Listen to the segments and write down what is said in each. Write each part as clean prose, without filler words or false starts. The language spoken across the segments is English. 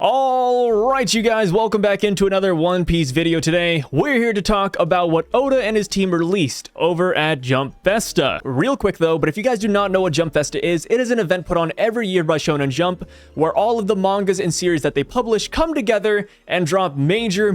Alright you guys, welcome back into another One Piece video today. We're here to talk about what Oda and his team released over at Jump Festa. Real quick though, but if you guys do not know what Jump Festa is, it is an event put on every year by Shonen Jump, where all of the mangas and series that they publish come together and drop major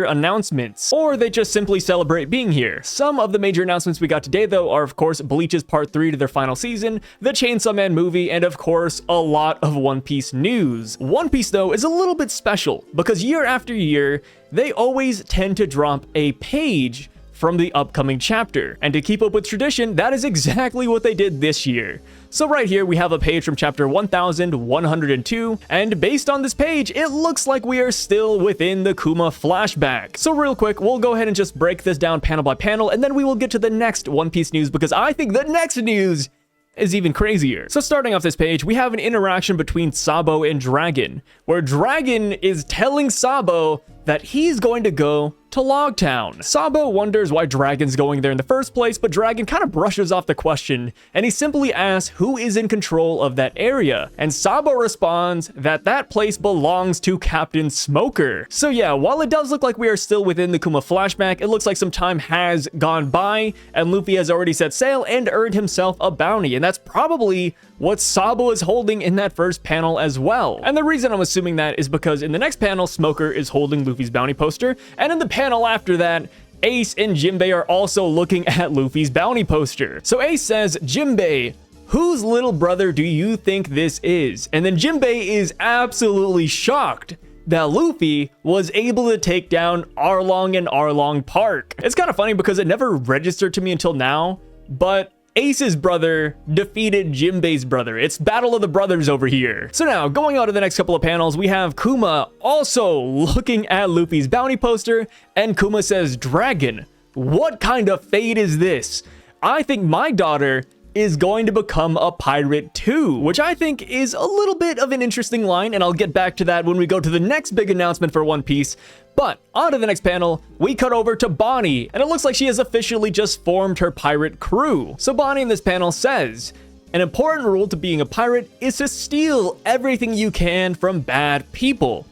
announcements. Or they just simply celebrate being here. Some of the major announcements we got today though are of course Bleach's Part 3 to their final season, the Chainsaw Man movie, and of course a lot of One Piece news. One Piece though is a little bit special because year after year they always tend to drop a page from the upcoming chapter, and to keep up with tradition, that is exactly what they did this year. So right here we have a page from chapter 1102, and based on this page it looks like we are still within the Kuma flashback. So real quick, we'll go ahead and just break this down panel by panel, and then we will get to the next One Piece news, because I think the next news is even crazier. So starting off this page, we have an interaction between Sabo and Dragon, where Dragon is telling Sabo that he's going to go to Logtown. Sabo wonders why Dragon's going there in the first place, but Dragon kind of brushes off the question, and he simply asks who is in control of that area, and Sabo responds that that place belongs to Captain Smoker. So yeah, while it does look like we are still within the Kuma flashback, it looks like some time has gone by, and Luffy has already set sail and earned himself a bounty, and that's probably what Sabo is holding in that first panel as well. And the reason I'm assuming that is because in the next panel, Smoker is holding Luffy's bounty poster, and in the panel after that, Ace and Jinbei are also looking at Luffy's bounty poster. So Ace says, "Jinbei, whose little brother do you think this is?" And then Jinbei is absolutely shocked that Luffy was able to take down Arlong and Arlong Park. It's kind of funny because it never registered to me until now, but Ace's brother defeated Jinbei's brother. It's Battle of the Brothers over here. So now, going on to the next couple of panels, we have Kuma also looking at Luffy's bounty poster, and Kuma says, "Dragon, what kind of fate is this? I think my daughter is going to become a pirate too," which I think is a little bit of an interesting line, and I'll get back to that when we go to the next big announcement for One Piece. But on to the next panel, we cut over to Bonnie, and it looks like she has officially just formed her pirate crew. So Bonnie in this panel says, "An important rule to being a pirate is to steal everything you can from bad people."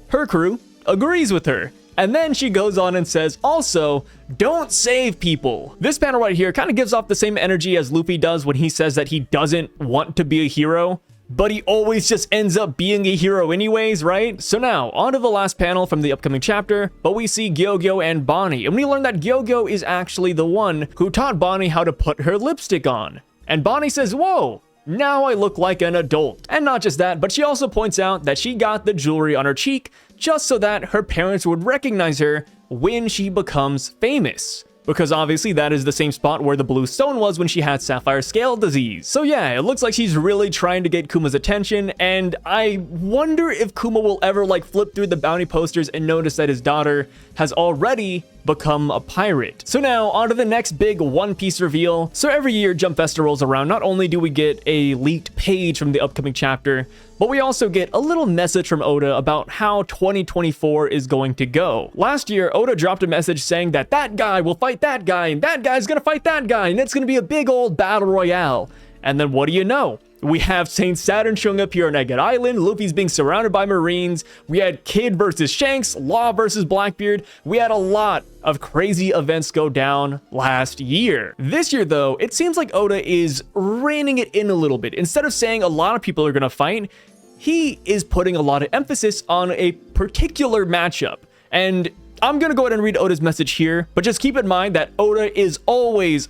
Her crew agrees with her. And then she goes on and says, also, "Don't save people." This panel right here kind of gives off the same energy as Luffy does when he says that he doesn't want to be a hero, but he always just ends up being a hero anyways, right? So now, on to the last panel from the upcoming chapter, but we see Gyogyo and Bonnie, and we learn that Gyogyo is actually the one who taught Bonnie how to put her lipstick on. And Bonnie says, "Whoa, now I look like an adult." And not just that, but she also points out that she got the jewelry on her cheek just so that her parents would recognize her when she becomes famous. Because obviously that is the same spot where the blue stone was when she had sapphire scale disease. So yeah, it looks like she's really trying to get Kuma's attention, and I wonder if Kuma will ever like flip through the bounty posters and notice that his daughter has already become a pirate. So now on to the next big One Piece reveal. So every year Jump Festa rolls around, not only do we get a leaked page from the upcoming chapter, but we also get a little message from Oda about how 2024 is going to go. Last year, Oda dropped a message saying that that guy will fight that guy, and that guy's gonna fight that guy, and it's gonna be a big old battle royale. And then what do you know? We have Saint Saturn showing up here on Agate Island, Luffy's being surrounded by Marines, we had Kid versus Shanks, Law versus Blackbeard, we had a lot of crazy events go down last year. This year though, it seems like Oda is reining it in a little bit. Instead of saying a lot of people are gonna fight, he is putting a lot of emphasis on a particular matchup. And I'm gonna go ahead and read Oda's message here, but just keep in mind that Oda is always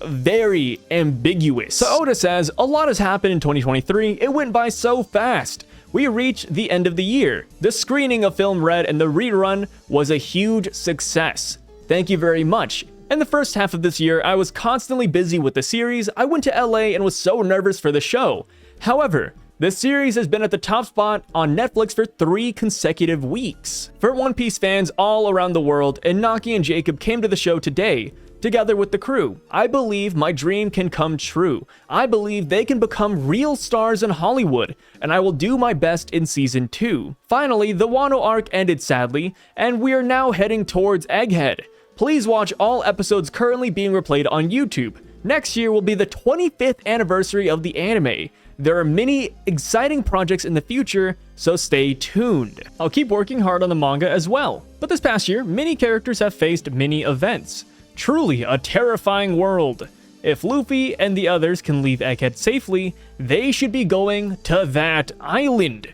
very ambiguous. So Oda says, "A lot has happened in 2023. It went by so fast. We reached the end of the year. The screening of Film Red and the rerun was a huge success. Thank you very much. In the first half of this year, I was constantly busy with the series. I went to LA and was so nervous for the show. However, the series has been at the top spot on Netflix for 3 consecutive weeks. For One Piece fans all around the world, Inaki and Jacob came to the show today, together with the crew. I believe my dream can come true. I believe they can become real stars in Hollywood, and I will do my best in season 2. Finally, the Wano arc ended sadly, and we are now heading towards Egghead. Please watch all episodes currently being replayed on YouTube. Next year will be the 25th anniversary of the anime. there are many exciting projects in the future, so stay tuned. I'll keep working hard on the manga as well. But this past year, many characters have faced many events. Truly a terrifying world. If Luffy and the others can leave Egghead safely, they should be going to that island.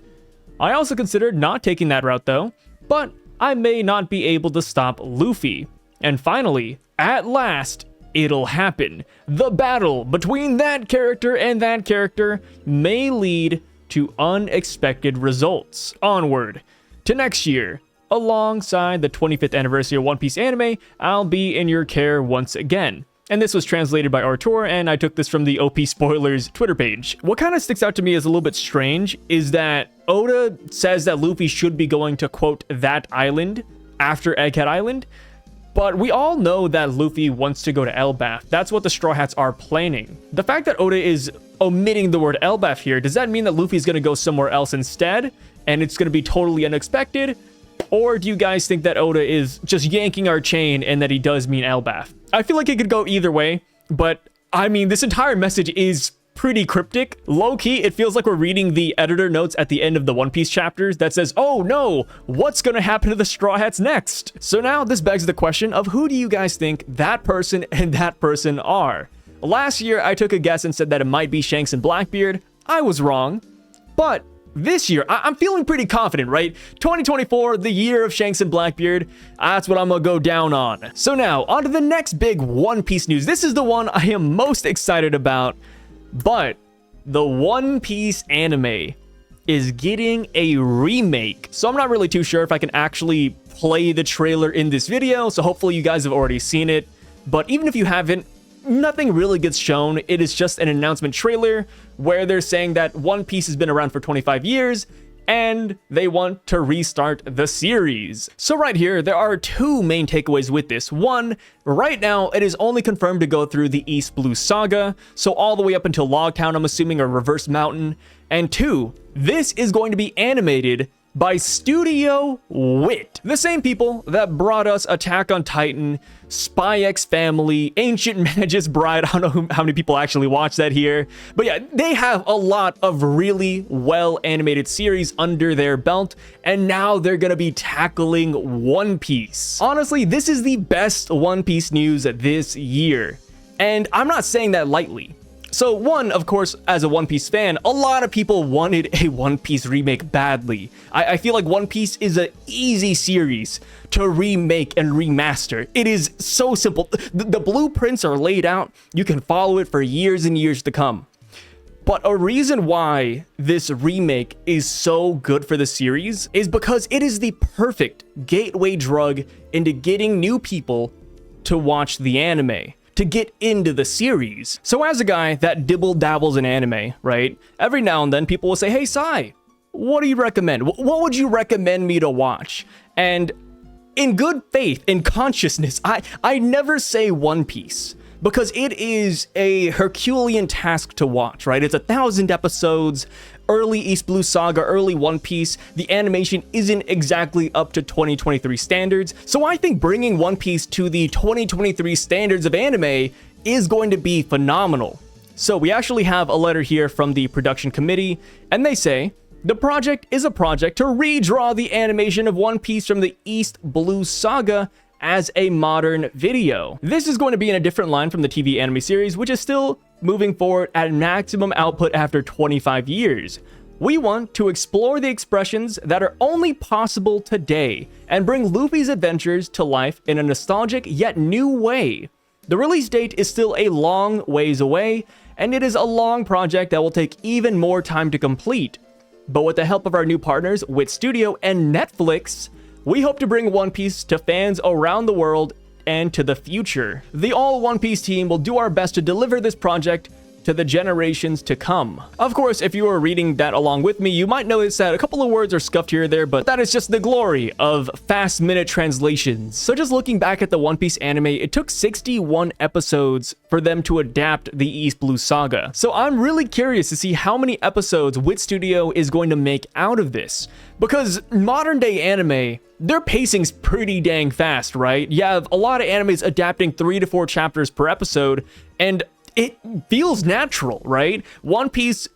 I also considered not taking that route though, but I may not be able to stop Luffy. And finally, at last, it'll happen. The battle between that character and that character may lead to unexpected results. Onward to next year. Alongside the 25th anniversary of One Piece anime, I'll be in your care once again. And this was translated by Artur, and I took this from the OP Spoilers Twitter page. What kind of sticks out to me as a little bit strange is that Oda says that Luffy should be going to, quote, that island after Egghead Island, but we all know that Luffy wants to go to Elbaf. That's what the Straw Hats are planning. The fact that Oda is omitting the word Elbaf here, does that mean that Luffy's going to go somewhere else instead, and it's going to be totally unexpected? Or do you guys think that Oda is just yanking our chain and that he does mean Elbaf? I feel like it could go either way, but I mean, this entire message is pretty cryptic. Low-key, it feels like we're reading the editor notes at the end of the One Piece chapters that says, oh no, what's gonna happen to the Straw Hats next? So now this begs the question of who do you guys think that person and that person are? Last year, I took a guess and said that it might be Shanks and Blackbeard. I was wrong, but this year, I'm feeling pretty confident, right? 2024, the year of Shanks and Blackbeard, that's what I'm gonna go down on. So now, on to the next big One Piece news. This is the one I am most excited about, but the One Piece anime is getting a remake. So I'm not really too sure if I can actually play the trailer in this video, so hopefully you guys have already seen it. But even if you haven't, nothing really gets shown. It is just an announcement trailer where they're saying that One Piece has been around for 25 years and they want to restart the series. So right here, there are two main takeaways with this. One, right now, it is only confirmed to go through the East Blue Saga, so all the way up until Logtown, I'm assuming, or Reverse Mountain. And two, this is going to be animated by Studio Wit, the same people that brought us Attack on Titan, Spy X Family, Ancient Magus Bride. I don't know how many people actually watch that here, but yeah, they have a lot of really well animated series under their belt, and now they're gonna be tackling One Piece. Honestly, this is the best One Piece news this year, and I'm not saying that lightly. So one, of course, as a One Piece fan, a lot of people wanted a One Piece remake badly. I feel like One Piece is an easy series to remake and remaster. It is so simple. The blueprints are laid out. You can follow it for years and years to come. But a reason why this remake is so good for the series is because it is the perfect gateway drug into getting new people to watch the anime, to get into the series. So as a guy that dibble dabbles in anime, right? Every now and then people will say, hey, Sai, what do you recommend? What would you recommend me to watch? And in good faith, in consciousness, I never say One Piece because it is a Herculean task to watch, right? It's 1,000 episodes, early East Blue Saga, early One Piece. The animation isn't exactly up to 2023 standards. So I think bringing One Piece to the 2023 standards of anime is going to be phenomenal. So we actually have a letter here from the production committee, and they say, the project is a project to redraw the animation of One Piece from the East Blue Saga as a modern video. This is going to be in a different line from the TV anime series, which is still moving forward at maximum output after 25 years. We want to explore the expressions that are only possible today and bring Luffy's adventures to life in a nostalgic yet new way. The release date is still a long ways away, and it is a long project that will take even more time to complete. But with the help of our new partners, Wit Studio and Netflix, we hope to bring One Piece to fans around the world and to the future. The All One Piece team will do our best to deliver this project to the generations to come. Of course, if you are reading that along with me, you might notice that a couple of words are scuffed here or there, but that is just the glory of fast-minute translations. So just looking back at the One Piece anime, it took 61 episodes for them to adapt the East Blue Saga. So I'm really curious to see how many episodes Wit Studio is going to make out of this, because modern day anime, their pacing's pretty dang fast, right? You have a lot of animes adapting 3 to 4 chapters per episode, and it feels natural, right? One Piece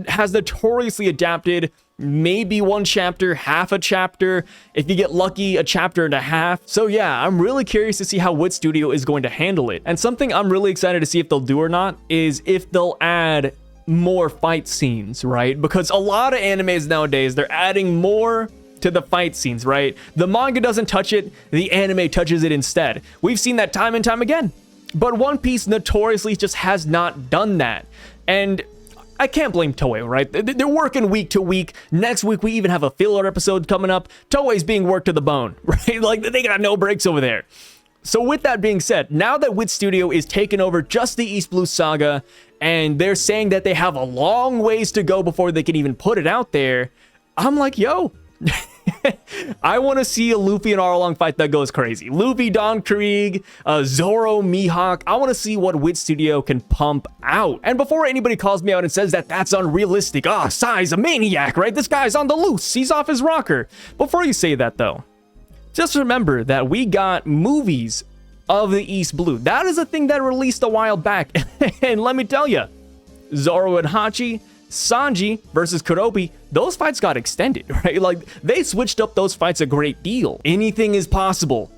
has notoriously adapted maybe one chapter, half a chapter, if you get lucky, a chapter and a half. So yeah, I'm really curious to see how Wit Studio is going to handle it. And something I'm really excited to see if they'll do or not is if they'll add more fight scenes, right? Because a lot of animes nowadays, they're adding more to the fight scenes, right? The manga doesn't touch it, the anime touches it instead. We've seen that time and time again. But One Piece notoriously just has not done that. And I can't blame Toei, right? They're working week to week. Next week, we even have a filler episode coming up. Toei's being worked to the bone, right? Like, they got no breaks over there. So with that being said, now that Wit Studio is taking over just the East Blue Saga, and they're saying that they have a long ways to go before they can even put it out there, I'm like, yo, I want to see a Luffy and Arlong fight that goes crazy. Luffy, Don Krieg, Zoro, Mihawk. I want to see what Wit Studio can pump out. And before anybody calls me out and says that that's unrealistic, Sai's a maniac, right? This guy's on the loose. He's off his rocker. Before you say that, though, just remember that we got movies of the East Blue. That is a thing that released a while back. And let me tell you, Zoro and Hachi, Sanji versus Kurobi, those fights got extended, right? Like, they switched up those fights a great deal. Anything is possible.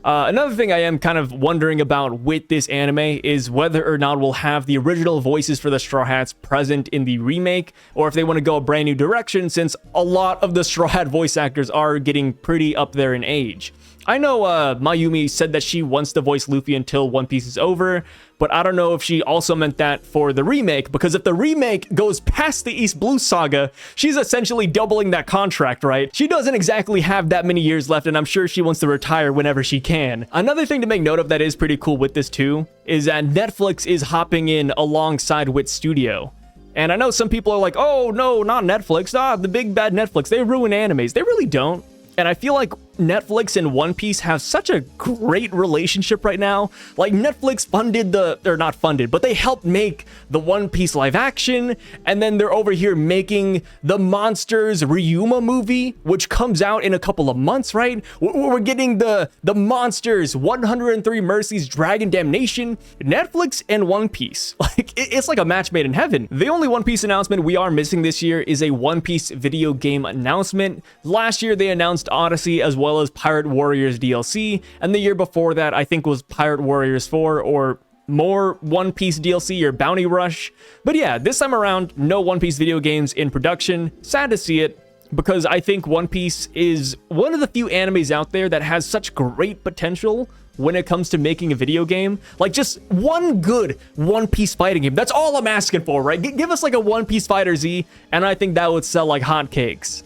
Another thing I am kind of wondering about with this anime is whether or not we'll have the original voices for the Straw Hats present in the remake, or if they want to go a brand new direction, since a lot of the Straw Hat voice actors are getting pretty up there in age. I know Mayumi said that she wants to voice Luffy until One Piece is over, but I don't know if she also meant that for the remake, because if the remake goes past the East Blue Saga, she's essentially doubling that contract, right? She doesn't exactly have that many years left, and I'm sure she wants to retire whenever she can. Another thing to make note of that is pretty cool with this too, is that Netflix is hopping in alongside Wit Studio. And I know some people are like, oh no, not Netflix, the big bad Netflix, they ruin animes. They really don't. And I feel like Netflix and One Piece have such a great relationship right now. Like, Netflix funded or not funded, but they helped make the One Piece live action, and then they're over here making the Monsters Ryuma movie, which comes out in a couple of months, right? We're getting the Monsters 103 Mercies Dragon Damnation. Netflix and One Piece, like, it's like a match made in heaven. The only One Piece announcement we are missing this year is a One Piece video game announcement. Last year they announced Odyssey as well as Pirate Warriors DLC, and the year before that I think was Pirate Warriors 4 or more One Piece DLC or Bounty Rush. But yeah, this time around, no One Piece video games in production. Sad to see it, because I think One Piece is one of the few animes out there that has such great potential when it comes to making a video game. Like, just one good One Piece fighting game. That's all I'm asking for, right? Give us like a One Piece Fighter Z, and I think that would sell like hotcakes.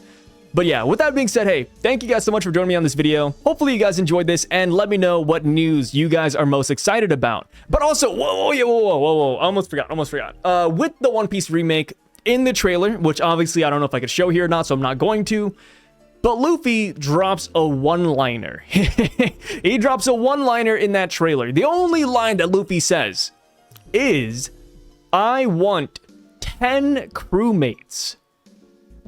But yeah, with that being said, hey, thank you guys so much for joining me on this video. Hopefully you guys enjoyed this, and let me know what news you guys are most excited about. But also, whoa, almost forgot. With the One Piece remake in the trailer, which obviously I don't know if I could show here or not, so I'm not going to, but Luffy drops a one-liner. He drops a one-liner in that trailer. The only line that Luffy says is, I want 10 crewmates.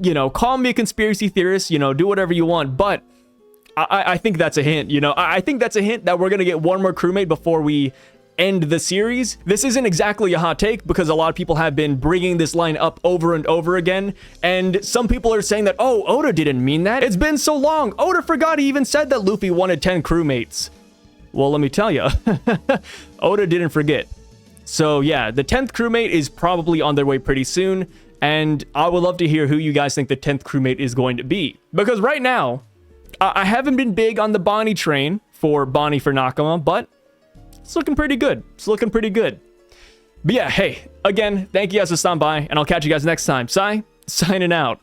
You know, call me a conspiracy theorist, you know, do whatever you want, but I think that's a hint, you know. I think that's a hint that we're going to get one more crewmate before we end the series. This isn't exactly a hot take, because a lot of people have been bringing this line up over and over again, and some people are saying that, oh, Oda didn't mean that. It's been so long. Oda forgot he even said that Luffy wanted 10 crewmates. Well, let me tell you, Oda didn't forget. So yeah, the 10th crewmate is probably on their way pretty soon. And I would love to hear who you guys think the 10th crewmate is going to be. Because right now, I haven't been big on the Bonnie train for Bonnie for Nakama, but it's looking pretty good. But yeah, hey, again, thank you guys for stopping by, and I'll catch you guys next time. Sai, signing out.